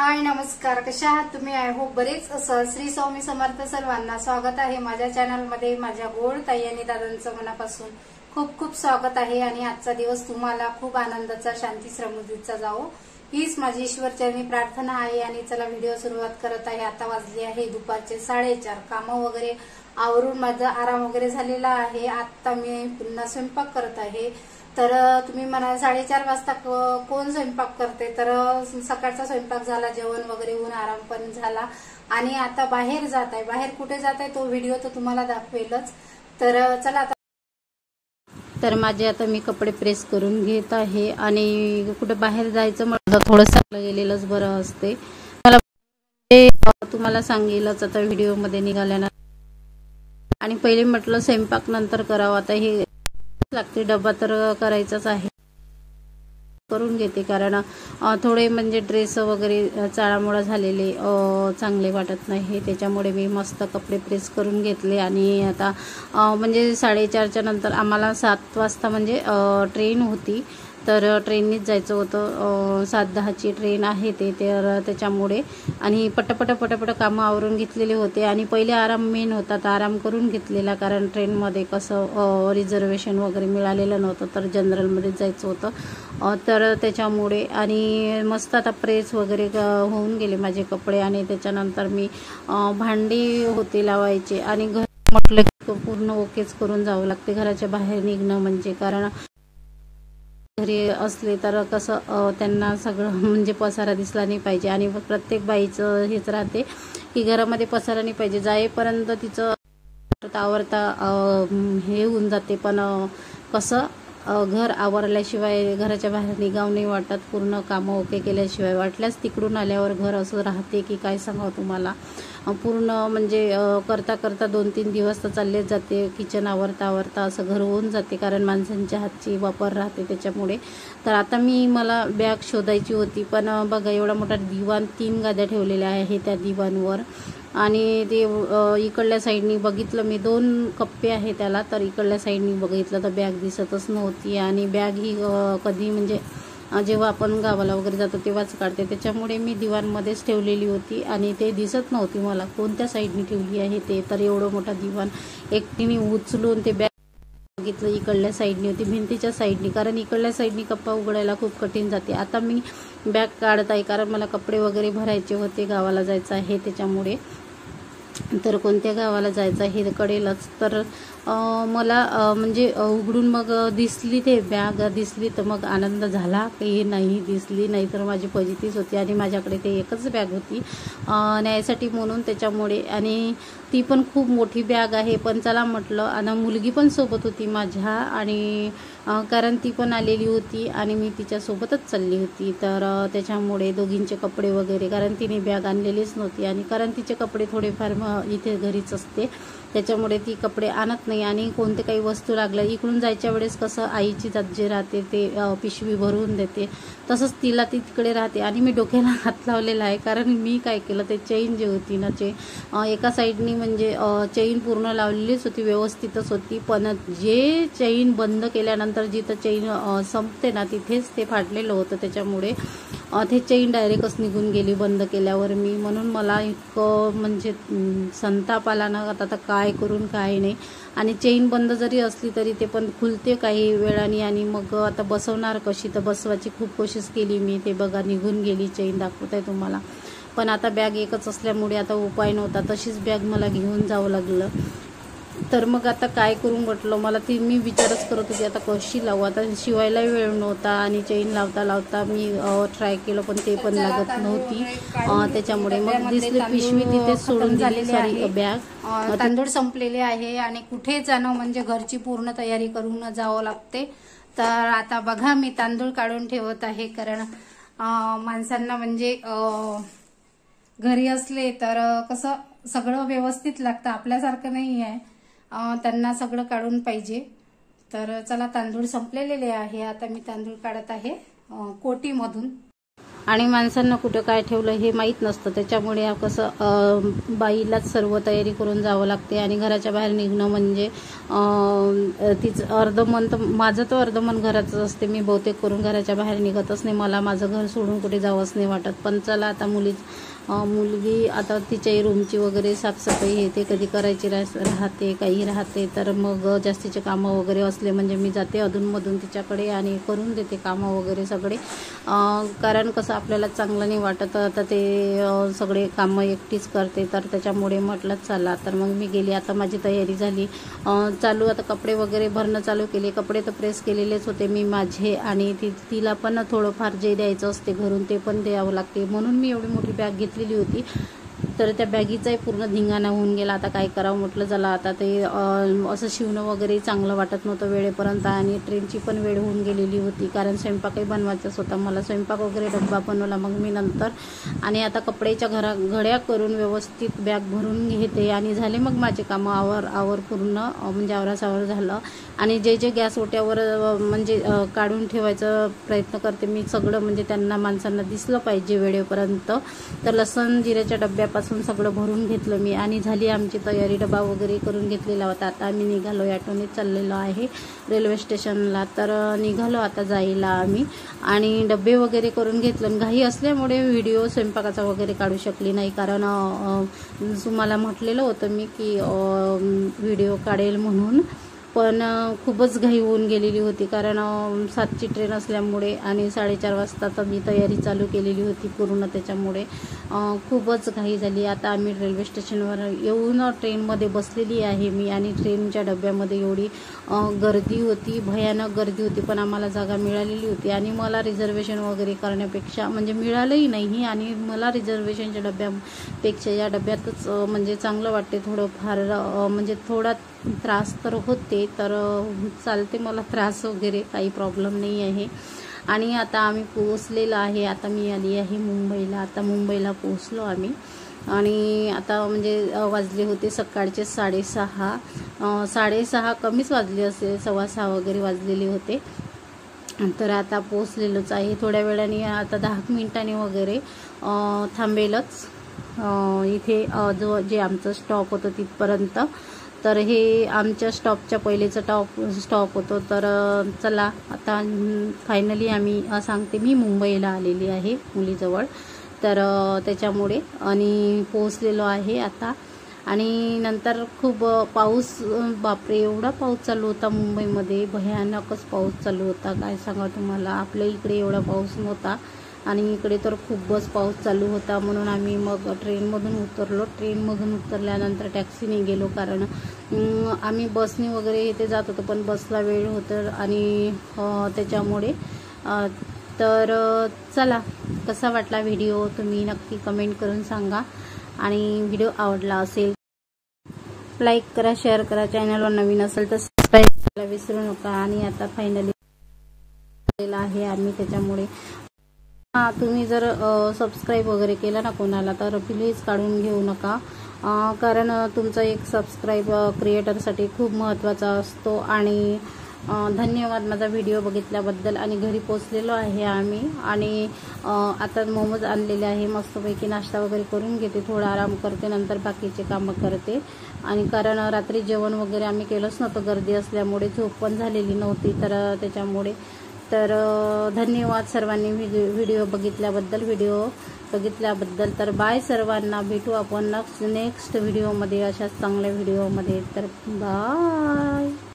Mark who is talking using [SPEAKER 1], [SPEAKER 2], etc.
[SPEAKER 1] हाय नमस्कार, कशा आहात तुम्ही? आय होप बरेच असाल। श्री स्वामी समर्थ सर्वांना स्वागत आहे माझ्या चॅनल मध्ये। माझ्या गोड ताई आणि दादांचं मनापासून खूप खूप स्वागत आहे आणि आजचा दिवस तुम्हाला खूप आनंदाचा, शांती, समृद्धीचा जावो हीच माझी ईश्वरचरणी प्रार्थना आहे। आणि चला व्हिडिओ सुरुवात करत आहे। आता वाजले आहे दुपारचे 4:30। कामं वगैरे आवरून माझा आराम वगैरे झालेला आहे। आता मी पुन्हा स्वयंपाक करत आहे। तर तुम्ही म्हणाल 4:30 वाजता कोण स्वयंपाक करते? तर सकाळचा स्वयंपाक झाला, जेवण वगैरे होऊन आराम पण झाला आणि आता बाहेर जात आहे। बाहेर कुठे जात आहे तो व्हिडिओ तर तुम्हाला दाखवेलच। तर चला आता माझे आता मी कपडे प्रेस करून घेत आहे आणि कुठे बाहेर जायचं म्हटलं थोडंसं गेलेलंच बरं असते। मला तुम्हाला सांगेलच आता व्हिडिओ मध्ये निघाल्यानंतर। आणि पहिले म्हटलं स्वयंपाक नंतर करावं, आता हे लागते, डब्बा तर करायचाच आहे, करून घेते। कारण थोडे म्हणजे ड्रेस वगैरे चाळामोळा झालेले चांगले वाटत नाही, त्याच्यामुळे मी मस्त कपडे प्रेस करून घेतले। आणि आता म्हणजे 4:30च्या नंतर आम्हाला 7 वाजता म्हणजे ट्रेन होती, तर ट्रेननीच जायचं होतं। 7:10ची ट्रेन आहे ते, तर त्याच्यामुळे आणि पटपट कामं आवरून घेतलेले होते। आणि पहिले आराम मेन होता, तर आराम करून घेतलेला, कारण ट्रेनमध्ये कसं रिझर्वेशन वगैरे मिळालेलं नव्हतं, तर जनरलमध्ये जायचं होतं, तर त्याच्यामुळे। आणि मस्त आता प्रेस वगैरे होऊन गेले माझे कपडे। आणि त्याच्यानंतर मी भांडी होते लावायचे आणि घर म्हटलं की पूर्ण ओकेच करून जावं लागते घराच्या बाहेर निघणं म्हणजे। कारण घरी असले तर कसं त्यांना सगळं म्हणजे पसारा दिसला नाही पाहिजे। आणि प्रत्येक बाईचं हेच राहते की घरामध्ये पसारा नाही पाहिजे, जाईपर्यंत तिचं आवरता हे होऊन जाते। पण कसं घर आवरल्याशिवाय घराच्या बाहेर निघावं नाही वाटत, पूर्ण कामं ओके केल्याशिवाय। वाटल्यास तिकडून आल्यावर घर असं राहते की काय सांगावं तुम्हाला, पूर्ण म्हणजे करता 2-3 दिवस तर चाललेच जाते, किचन आवरता असं घर होऊन जाते, कारण माणसांच्या हातची वापर राहते त्याच्यामुळे। तर आता मला बॅग शोधायची होती, पण बघा एवढा मोठा दिवाण, 3 गाद्या ठेवलेल्या आहे त्या दिवाणवर। आणि ते इकडल्या साईडनी बघितलं मी, 2 कप्पे आहे त्याला, तर इकडल्या साईडनी बघितलं तर बॅग दिसतच नव्हती। आणि बॅग ही कधी म्हणजे जेव्हा आपण गावाला वगैरे जातो तेव्हाच काढते, त्याच्यामुळे मी दिवाणमध्येच ठेवलेली होती आणि ते दिसत नव्हती मला कोणत्या साईडनी ठेवली आहे ते। तर एवढं मोठा दिवाण एकटीने उचलून ते बॅग बघितलं, इकडल्या साईडनी होती, भिंतीच्या साईडनी, कारण इकडल्या साईडनी कप्पा उघडायला खूप कठीण जाते। आता मी बॅग काढत आहे, कारण मला कपडे वगैरे भरायचे होते, गावाला जायचं आहे त्याच्यामुळे। तर कोणत्या गावाला जायचं हे कळेलच। तर मला म्हणजे उघडून मग दिसली, ते बॅग दिसली, तर मग आनंद झाला की नाही दिसली, नाही तर माझी फजितीच होती। आणि माझ्याकडे ते एकच बॅग होती न्यायसाठी म्हणून, त्याच्यामुळे। आणि ती पण खूप मोठी बॅग आहे, पण चला म्हटलं, आणि मुलगी पण सोबत होती माझ्या, आणि कारण ती पण आलेली होती आणि मी तिच्यासोबतच चालली होती, तर त्याच्यामुळे दोघींचे कपडे वगैरे, कारण तिने बॅग आणलेलीच नव्हती, आणि कारण तिचे कपडे थोडेफार इथे घरीच असते, त्याच्यामुळे ती कपडे आणत नाही। आणि कोणते काही वस्तू लागल्या, इकडून जायच्या वेळेस कसं आईची जात जे राहते ते पिशवी भरून देते, तसंच तिला ती तिकडे राहते। आणि मी डोक्याला हात लावलेला आहे, कारण मी काय केलं, ते चेन जे होती ना, एका साईडनी म्हणजे चेन पूर्ण लावलेलीच होती, व्यवस्थितच होती, पण जे चेन बंद केल्यानंतर जिथं चेन संपते ना, तिथेच ते फाटलेलं होतं, त्याच्यामुळे ते चेन डायरेक्टच निघून गेली बंद केल्यावर मी। म्हणून मला इतकं म्हणजे संताप आला ना, आता काय करून काय नाही। आणि चेन बंद जरी असली तरी ते पण खुलते काही वेळाने, आणि मग आता बसवणार कशी, तर बसवायची खूप कोशिश केली मी, ते बघा निघून गेली चेन, दाखवत आहे तुम्हाला। पण आता बॅग एकच असल्यामुळे आता उपाय नव्हता, तशीच बॅग मला घेऊन जावं लागलं। तर मग आता काय करू म्हटलं, मला ती मी विचारच करत होती आता कशी लावू, आता शिवायला वेळ नव्हता, आणि चेन लावता मी ट्राय केलं, पण ते पण लागत नव्हती, त्याच्यामुळे मग दिसली पिशवी तिथेच सोडून दिली, सॉरी बॅग। तांदूळ संपलेले आहे आणि कुठे जाणं म्हणजे घरची पूर्ण तयारी करून जावं लागते। तर आता बघा मी तांदूळ काढून ठेवत आहे, कारण माणसांना म्हणजे घरी असले तर कसं सगळं व्यवस्थित लागतं, आपल्यासारखं नाही आहे, त्यांना सगळं काढून पाहिजे। तर चला तांदूळ संपलेले आहे, आता मी तांदूळ काढत आहे कोटीमधून। आणि माणसांना कुठं काय ठेवलं हे माहीत नसतं, त्याच्यामुळे कसं बाईलाच सर्व तयारी करून जावं लागते. आणि घराच्या बाहेर निघणं म्हणजे तिचं अर्धमन तर माझं तर अर्धमन घरातच असते. मी बहुतेक करून घराच्या बाहेर निघतच नाही, मला माझं घर सोडून कुठे जावंच नाही वाटत. पण चला आता मुलगी आता तिच्याही रूमची वगैरे साफसफाई हे ते कधी करायची राहते, काही राहते, तर मग जास्तीचे कामं वगैरे असले म्हणजे मी जाते अधूनमधून तिच्याकडे आणि करून देते कामं वगैरे सगळे. कारण कसं आपल्याला चांगलं नाही वाटत आता ते सगळे कामं एकटीच करते, तर त्याच्यामुळे म्हटलं चला. तर मग मी गेली, आता माझी तयारी झाली चालू. आता कपडे वगैरे भरणं चालू केले. कपडे तर प्रेस केलेलेच होते मी माझे, आणि तिला पण थोडंफार जे द्यायचं असते घरून ते पण द्यावं लागते, म्हणून मी एवढी मोठी बॅग घेतलेली होती. तर त्या बॅगीचाही पूर्ण धिंगाणा होऊन गेला. आता काय करावं म्हटलं, चला आता ते असं शिवणं वगैरे चांगलं वाटत नव्हतं वेळेपर्यंत, आणि ट्रेनची पण वेळ होऊन गेलेली होती, कारण स्वयंपाकही बनवायचाच होता मला. स्वयंपाक वगैरे डब्बा बनवला मग मी नंतर. आणि आता कपड्याच्या घड्या करून व्यवस्थित बॅग भरून घेते, आणि झाले मग माझे कामं आवर पूर्ण, म्हणजे आवरासावर झालं. आणि जे गॅस ओट्यावर म्हणजे काढून ठेवायचा प्रयत्न करते मी सगळं, म्हणजे त्यांना माणसांना दिसलं पाहिजे वेळेपर्यंत. तर लसण जिऱ्याच्या डब्यापासून सगळं भरून घेतलं मी, आणि झाली आमची तयारी. डबा वगैरे करून घेतलेला होता. आता आम्ही निघालो, ॲटोने चाललेलो आहे रेल्वे स्टेशनला. तर निघालो आता जायला आम्ही, आणि डबे वगैरे करून घेतलं. घाई असल्यामुळे व्हिडिओ स्वयंपाकाचा वगैरे काढू शकली नाही, कारण तुम्हाला म्हटलेलं होतं मी की व्हिडिओ काढेल म्हणून, पण खूपच घाई होऊन गेलेली होती, कारण 7ची ट्रेन असल्यामुळे, आणि 4:30 वाजता तर मी तयारी चालू केलेली होती पूर्ण, त्याच्यामुळे खूपच घाई झाली. आता आम्ही रेल्वे स्टेशनवर येऊन ट्रेनमध्ये बसलेली आहे मी, आणि ट्रेनच्या डब्यामध्ये एवढी गर्दी होती, भयानक गर्दी होती, पण आम्हाला जागा मिळालेली होती. आणि मला रिझर्वेशन वगैरे करण्यापेक्षा म्हणजे मिळालंही नाही, आणि मला रिझर्वेशनच्या डब्यापेक्षा या डब्यातच म्हणजे चांगलं वाटते. थोडंफार म्हणजे थोडा त्रास तर होते, तर चालते मला त्रास वगैरे, काही प्रॉब्लेम नाही आहे. आणि आता आम्ही पोहोचलेलो आहे. आता मी आली आहे मुंबईला. आता मुंबईला पोहोचलो आम्ही, आणि आता म्हणजे वाजले होते सकाळचे 6:30 कमीच वाजले असेल, 6:15 वगैरे वाजलेले होते. तर आता पोहोचलेलोच आहे. थोड्या वेळाने आता 10 मिनिटांनी वगैरे थांबेलच इथे जे आमचं स्टॉप होतं तिथपर्यंत. तर हे आमच्या स्टॉपच्या पहिलेचं स्टॉप होतं. तर चला आता फायनली आम्ही सांगते मी मुंबईला आलेली आहे मुलीजवळ, तर त्याच्यामुळे, आणि पोहोचलेलो आहे आता. आणि नंतर खूप पाऊस, बापरे एवढा पाऊस चालू होता मुंबईमध्ये, भयानकच पाऊस चालू होता, काय सांगा तुम्हाला. आपल्या इकडे एवढा पाऊस नव्हता, आणि इकडे तर खूपच पाऊस चालू होता. म्हणून आम्ही मग ट्रेनमधून उतरलो. ट्रेनमधून उतरल्यानंतर टॅक्सीने गेलो, कारण आम्ही बसने वगैरे इथे जात होतो, पण बसला वेळ होतं, आणि त्याच्यामुळे. तर चला, कसा वाटला व्हिडिओ तुम्ही नक्की कमेंट करून सांगा, आणि व्हिडिओ आवडला असेल लाईक करा, शेअर करा. चॅनलवर नवीन असेल तर सबस्क्राईब करायला विसरू नका. आणि आता फायनली आहे आम्ही, त्याच्यामुळे तुम्ही जर सबस्क्राईब वगैरे केलं ना कोणाला, तर प्लीज काढून घेऊ नका, कारण तुमचा एक सबस्क्राईब क्रिएटरसाठी खूप महत्त्वाचा असतो. आणि धन्यवाद माझा व्हिडिओ बघितल्याबद्दल. आणि घरी पोचलेलो आहे आम्ही, आणि आता मोमोज आणलेले आहे, मस्तपैकी नाश्ता वगैरे करून घेते, थोडा आराम करते, नंतर बाकीचे कामं करते. आणि कारण रात्री जेवण वगैरे आम्ही केलंच नव्हतं गर्दी असल्यामुळे, झोप पण झालेली नव्हती, तर त्याच्यामुळे. तर धन्यवाद सर्वांनी व्हिडिओ बघितल्याबद्दल. तर बाय सर्वांना, भेटू आपण नेक्स्ट व्हिडिओमध्ये अशाच चांगल्या व्हिडिओमध्ये. तर बाय.